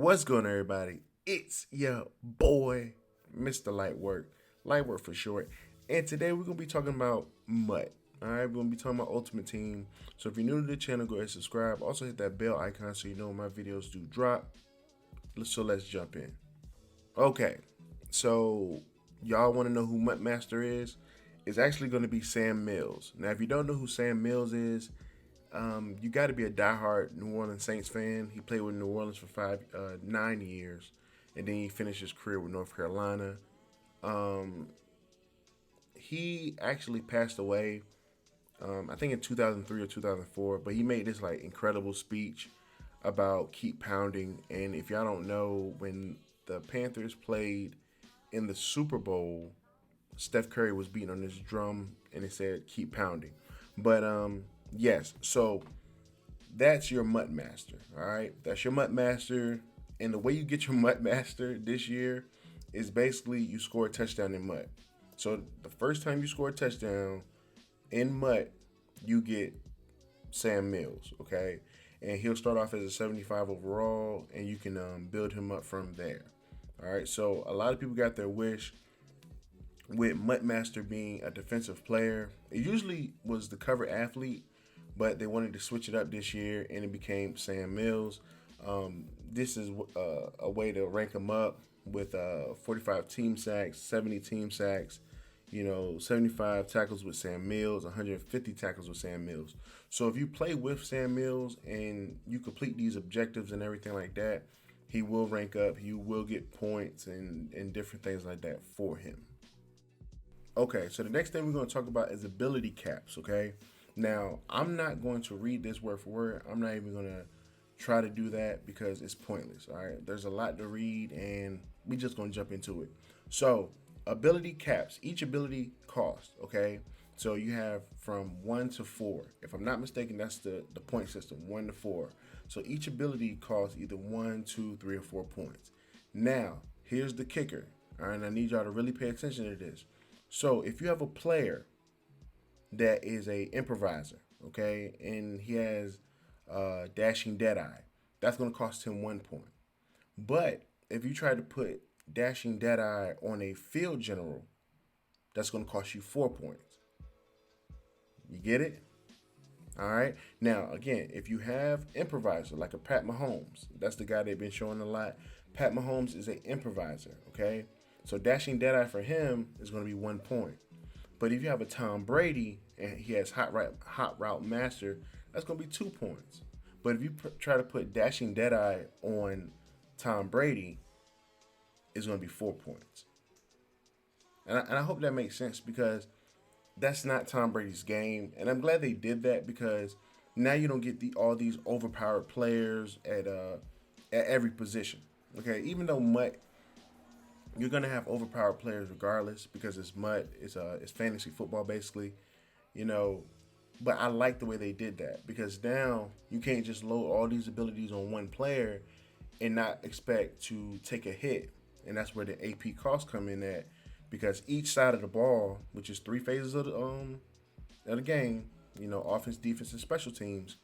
What's going on, everybody? It's your boy, Mr. Lightwork, Lightwork for short. And today we're going to be talking about MUT. All right, we're going to be talking about Ultimate Team. So if you're new to the channel, go ahead and subscribe. Also hit that bell icon so you know when my videos do drop. So let's jump in. Okay, so y'all want to know who MUT Master is? It's actually going to be Sam Mills. Now, if you don't know who Sam Mills is, you got to be a diehard New Orleans Saints fan. He played with New Orleans for 9 years, and then he finished his career with North Carolina. Um, he actually passed away, I think in 2003 or 2004. But he made this like incredible speech about keep pounding. And if y'all don't know, when the Panthers played in the Super Bowl, Steph Curry was beating on this drum, and it said keep pounding. But yes, so that's your MUT Master. All right, that's your MUT Master. And the way you get your MUT Master this year is basically you score a touchdown in MUT. So the first time you score a touchdown in MUT, you get Sam Mills. Okay, and he'll start off as a 75 overall, and you can build him up from there. All right, so a lot of people got their wish with MUT Master being a defensive player. It usually was the cover athlete, but they wanted to switch it up this year, and it became Sam Mills. This is a way to rank him up with 45 team sacks, 70 team sacks, 75 tackles with Sam Mills, 150 tackles with Sam Mills. So if you play with Sam Mills and you complete these objectives and everything like that, he will rank up. You will get points and different things like that for him. Okay, so the next thing we're going to talk about is ability caps, okay? Now, I'm not going to read this word for word. I'm not even going to try to do that because it's pointless, all right? There's a lot to read, and we just going to jump into it. So, ability caps. Each ability costs, okay? So, you have from 1 to 4. If I'm not mistaken, that's the point system, 1 to 4. So, each ability costs either 1, 2, 3, or 4 points. Now, here's the kicker, all right? And I need y'all to really pay attention to this. So if you have a player that is a improviser, okay, and he has dashing deadeye, that's going to cost him 1 point. But if you try to put dashing deadeye on a field general, that's going to cost you 4 points. You get it? All right. Now, again, if you have improviser like a Pat Mahomes, that's the guy they've been showing a lot. Pat Mahomes is an improviser, okay? So dashing deadeye for him is going to be 1 point. But if you have a Tom Brady and he has hot route master, that's going to be 2 points. But if you try to put dashing deadeye on Tom Brady, it's going to be 4 points. And I hope that makes sense because that's not Tom Brady's game. And I'm glad they did that because now you don't get all these overpowered players at every position. Okay, even though MUT, you're gonna have overpowered players regardless because it's MUT, it's fantasy football basically, But I like the way they did that because now you can't just load all these abilities on one player and not expect to take a hit, and that's where the AP costs come in at because each side of the ball, which is 3 phases of the game, offense, defense, and special teams.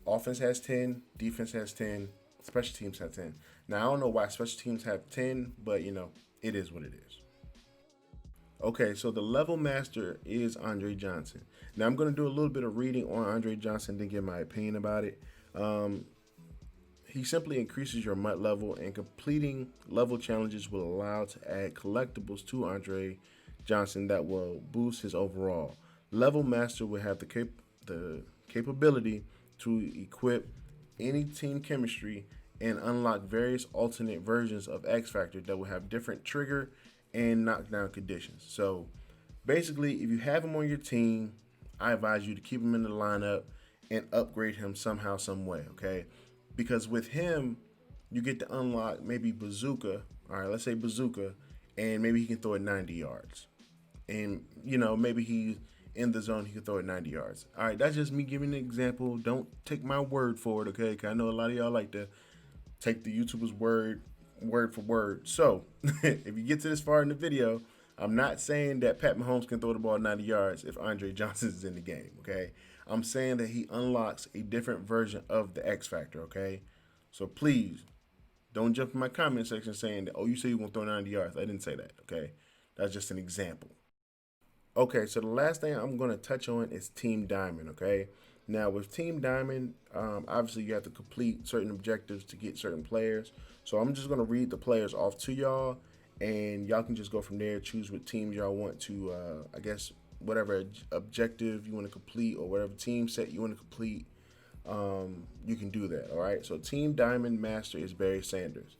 Offense has 10, defense has 10, special teams have 10. Now, I don't know why special teams have 10, but, it is what it is. Okay, so the level master is Andre Johnson. Now, I'm going to do a little bit of reading on Andre Johnson to give my opinion about it. He simply increases your MUT level, and completing level challenges will allow to add collectibles to Andre Johnson that will boost his overall. Level master will have the capability to equip any team chemistry and unlock various alternate versions of X Factor that will have different trigger and knockdown conditions. So basically, if you have him on your team, I advise you to keep him in the lineup and upgrade him somehow, some way, okay? Because with him, you get to unlock maybe Bazooka. All right, let's say Bazooka, and maybe he can throw it 90 yards. And, maybe he's in the zone, he can throw it 90 yards. All right, that's just me giving an example. Don't take my word for it, okay? Because I know a lot of y'all like to take the YouTuber's word for word. So, if you get to this far in the video, I'm not saying that Pat Mahomes can throw the ball 90 yards if Andre Johnson is in the game, okay? I'm saying that he unlocks a different version of the X Factor, okay? So please, Don't jump in my comment section saying that, oh, you say you're going to throw 90 yards. I didn't say that, okay? That's just an example. Okay, so the last thing I'm going to touch on is Team Diamond, okay? Now, with Team Diamond, obviously you have to complete certain objectives to get certain players. So I'm just going to read the players off to y'all, and y'all can just go from there, choose what teams y'all want to, I guess, whatever objective you want to complete or whatever team set you want to complete, you can do that, all right? So Team Diamond Master is Barry Sanders.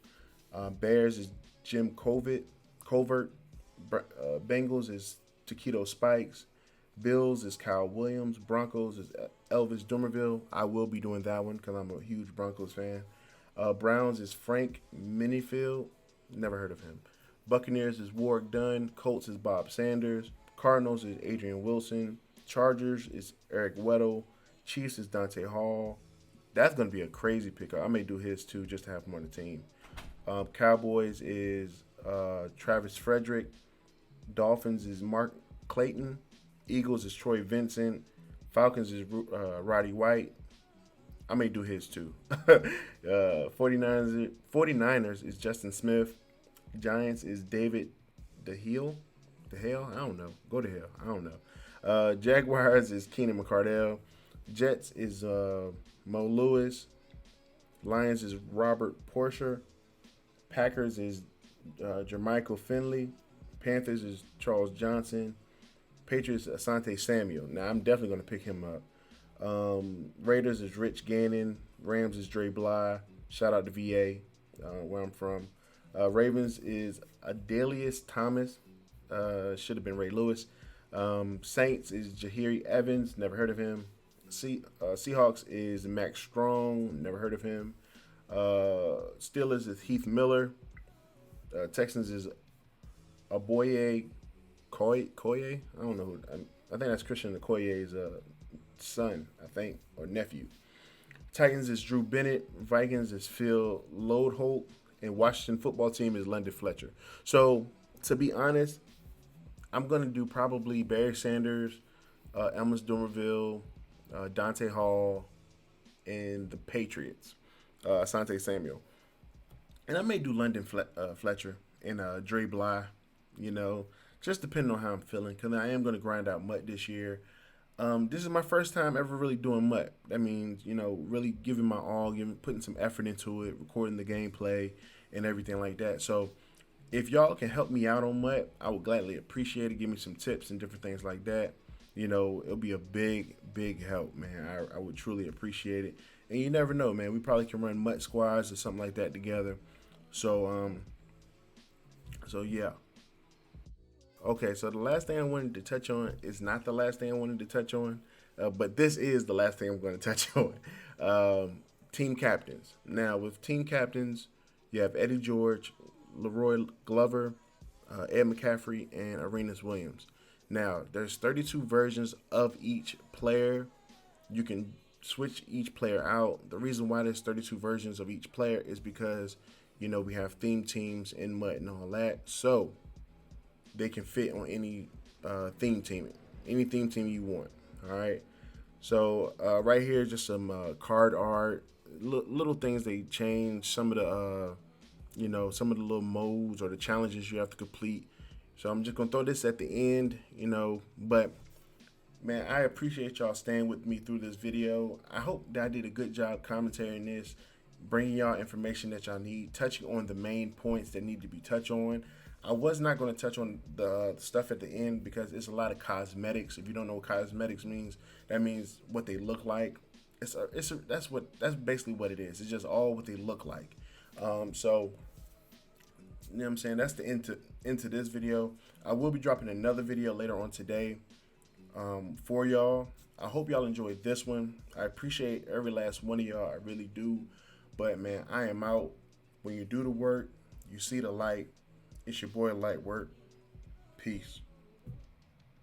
Bears is Jim Covert. Bengals is Taquito Spikes. Bills is Kyle Williams. Broncos is Elvis Dumerville. I will be doing that one because I'm a huge Broncos fan. Browns is Frank Minifield. Never heard of him. Buccaneers is Warwick Dunn. Colts is Bob Sanders. Cardinals is Adrian Wilson. Chargers is Eric Weddle. Chiefs is Dante Hall. That's going to be a crazy pickup. I may do his too just to have him on the team. Cowboys is Travis Frederick. Dolphins is Mark Clayton. Eagles is Troy Vincent. Falcons is Roddy White. I may do his too. 49ers is Justin Smith. Giants is David DeHale. I don't know. Go to hell. I don't know. Jaguars is Keenan McCardell. Jets is Mo Lewis. Lions is Robert Porcher. Packers is Jermichael Finley. Panthers is Charles Johnson. Patriots Asante Samuel. Now I'm definitely going to pick him up. Raiders is Rich Gannon. Rams is Dre Bly. Shout out to VA, where I'm from. Ravens is Adelius Thomas. Should have been Ray Lewis. Saints is Jahiri Evans. Never heard of him. Seahawks is Max Strong. Never heard of him. Steelers is Heath Miller. Texans is Aboye Koye. I don't know who. I think that's Christian Okoye's son, I think, or nephew. Titans is Drew Bennett. Vikings is Phil Lodeholt. And Washington football team is London Fletcher. So, to be honest, I'm going to do probably Barry Sanders, Elmas Dumerville, Dante Hall, and the Patriots, Asante Samuel. And I may do London Fletcher and Dre Bly, just depending on how I'm feeling. Because I am going to grind out MUT this year. This is my first time ever really doing MUT. That means, really giving my all, putting some effort into it, recording the gameplay and everything like that. So if y'all can help me out on MUT, I would gladly appreciate it. Give me some tips and different things like that. It'll be a big, big help, man. I would truly appreciate it. And you never know, man. We probably can run MUT squads or something like that together. So yeah. Okay, so the last thing I wanted to touch on is not the last thing I wanted to touch on, but this is the last thing I'm going to touch on. Team captains. Now, with team captains, you have Eddie George, Leroy Glover, Ed McCaffrey, and Arenas Williams. Now, there's 32 versions of each player. You can switch each player out. The reason why there's 32 versions of each player is because, we have theme teams in MUT and all that. So, they can fit on any theme team you want. All right. So right here, just some card art, little things they change. Some of the some of the little modes or the challenges you have to complete. So I'm just gonna throw this at the end, But man, I appreciate y'all staying with me through this video. I hope that I did a good job commentating this, bringing y'all information that y'all need, touching on the main points that need to be touched on. I was not going to touch on the stuff at the end because it's a lot of cosmetics. If you don't know what cosmetics means, that means what they look like. That's basically what it is. It's just all what they look like. So you know what I'm saying? That's the into this video. I will be dropping another video later on today for y'all. I hope y'all enjoyed this one. I appreciate every last one of y'all. I really do. But man, I am out. When you do the work, you see the light. It's your boy Lightwork. Peace.